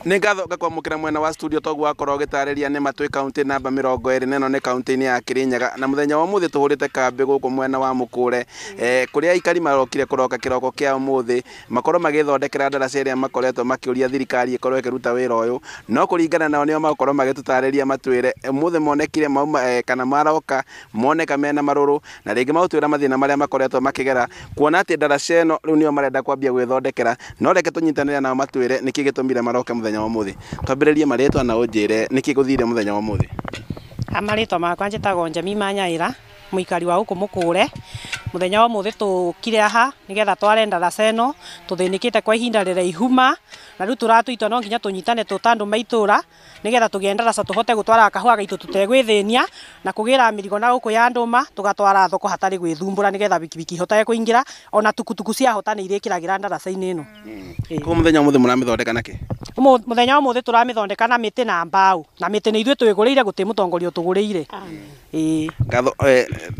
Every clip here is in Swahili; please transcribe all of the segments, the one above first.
Ngatho gakwamukira mwena wa studio togu wakorwo gitariria ne matwe county namba 20 neno ne county ni ya Kirinyaga na muthenya wa muthi tuhurite kambe guku mwena wa Mukure kuria ikari marokire kuroka kiroko kia muthi makorwo magithondekera ndaraca iria makoretwo makiuria thirikari ikorwo ikiruta wira uyu no kuringana nao nio makorwo magitutariria matwire muthi monekire mauma kana maroka moneka mena maruru na ringi mautwira mathina maria makoretwo makigera kuona ati ndaraca eno riu nio marenda kwambia gwithondekera no reke tunyitanire nao matwire niki gitumire maroka muthenya wa muthi twambiririe maritwa na unjire niki guthire muthenya wa muthi amaritwa makwa njitagwo Njami Manyaira muikari wa huko Mukure muthenya wa muthi tukire aha nigetha tware ndaraca eno tuthinikite kwa ihinda riraihuma na riu turatuitwa no nginya tunyitane tutandu maitura nigetha tugie ndaraca tuhote gutwara kahua gaitu tutegwithinia na kugira mirigo na guku ya nduma tugatwara thoko hatari gwithumbura nigetha bikibiki hotaye kuingira ona tukutuku cia hotane irikiragira ndaraca-ini ino ko muthenya wa muthi muramithondeka naki muthenya wa muthi turamithondeka na miti na mbao na miti ni ithuĩ twiguriire guti mutongoria tuguriire ngatho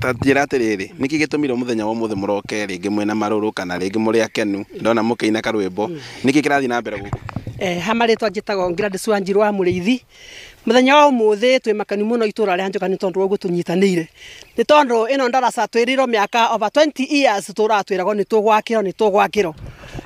tatira atiriri niki gitumire muthenya wa muthi muroke ringi mwena maruru kana ringi muri akenu ndona mukiina karwimbo niki kirathi na mbere guku hamaritwa njitagwo Gladys Wanjiru wa Muriithi muthenya wa muthi twi makani muno itura ria Njoga ni tondu wa gutunyitanire ni tondu ino ndaraca twiriro miaka over 20 years turatwiragwo ni tugwakiro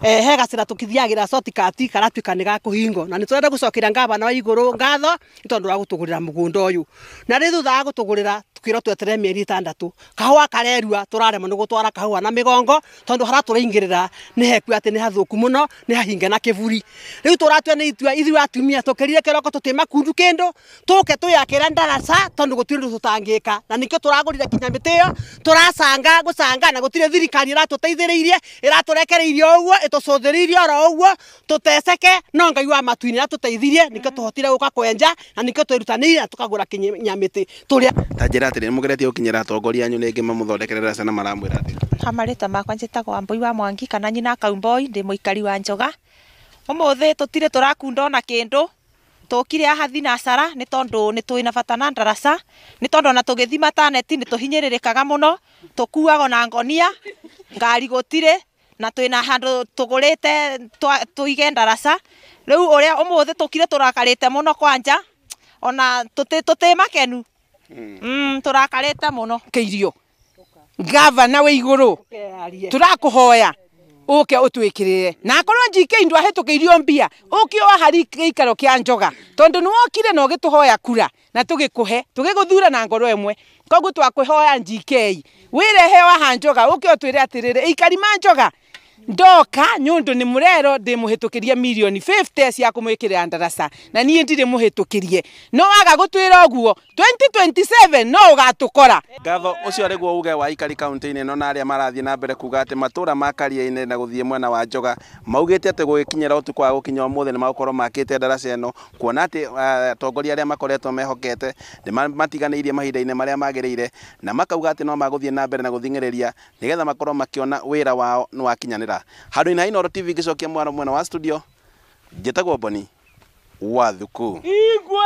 he gacira tukithiagira shortcut karatwika ni gakuhingo na ni turenda gucokera ngavana wa iguru ngatho ni tondu wa gutugurira mugunda uyu na ri thutha wa gutugurira tukiro twetere mieri 6 kahua karerua turarema ni gutwara kahua na migongo tondu hara turaingirira ni heku ati ni hathuku muno ni hahinga na kivuri riu turatwe ni itua ithu atumia tukerire kiroko tutima kundu kendo tuke tuyakira ndaraca tondu gutiri tutangika na nikio turagurire kinya mitiyo turacanga gucanga na gutire thirikari iratuteithiriirie iraturekereirie uguo itucuthiriirie oro uguo tuteceke no Ngai wa matuini atuteithirie nikio tuhotire guka kwenja na nikio twirutanire na tukagura kinya miti turia tajira atiri mugeretie ukinyira atongoria anyu ningi mamuthondekere ndaraca na maramwira ati hamarita makwa njitagwo Wambui wa Mwangi kana nyina Kaumboi ndi muikari wa Njoga umuthi tutire turakunda ona kindu tukire aha thinacara ni tondu ni twina bata na ndaraca ni tondu na tugithima taneti ni tuhinyiririkaga muno tukuago na ngonia ngari gutire na twina handu tugurite tuige ndaraca riu uria umuthi tukire turakarite muno kwanja ona tuti makenu turakarite muno keirio gavana we iguru turakuhoya uke utwikirire na korwo njike indwa hetukeirio mbia uke wa hari gikaro kia Njoga tondu ni wokire no gituhoya kura na tugikuhe tugiguthura na ngoro emwe koguo twakwihoya njike wirehe wa Njoga uke utwire atirire ikari ma Njoga ndoka nyundu ni murero ndi muhitukirie milioni 50 cia kumwikirira ndaraca na nie ndire muhitukirie no waga gutwira oguo 2027 no ugatukora ngatho ucio ariguo uge wa ikari county-ini no na aria marathie na mbere kuga ati matura makaria-ini na guthie mwena wa Njoga maugite ati gukinyira utuku wa gukinya umuthi ni magukorwo makite ndaraca eno kuona ati tongoria aria makoretwo mehokete ni matiganiirie mahinda-ini maria magiriire na makauga ati no maguthie na mbere na guthingiriria nigetha makorwo makiona wira wao ni wakinyanira handu ina Inooro TV gicokia mwena wa studio njitagwo Boni wa Thuku Igwe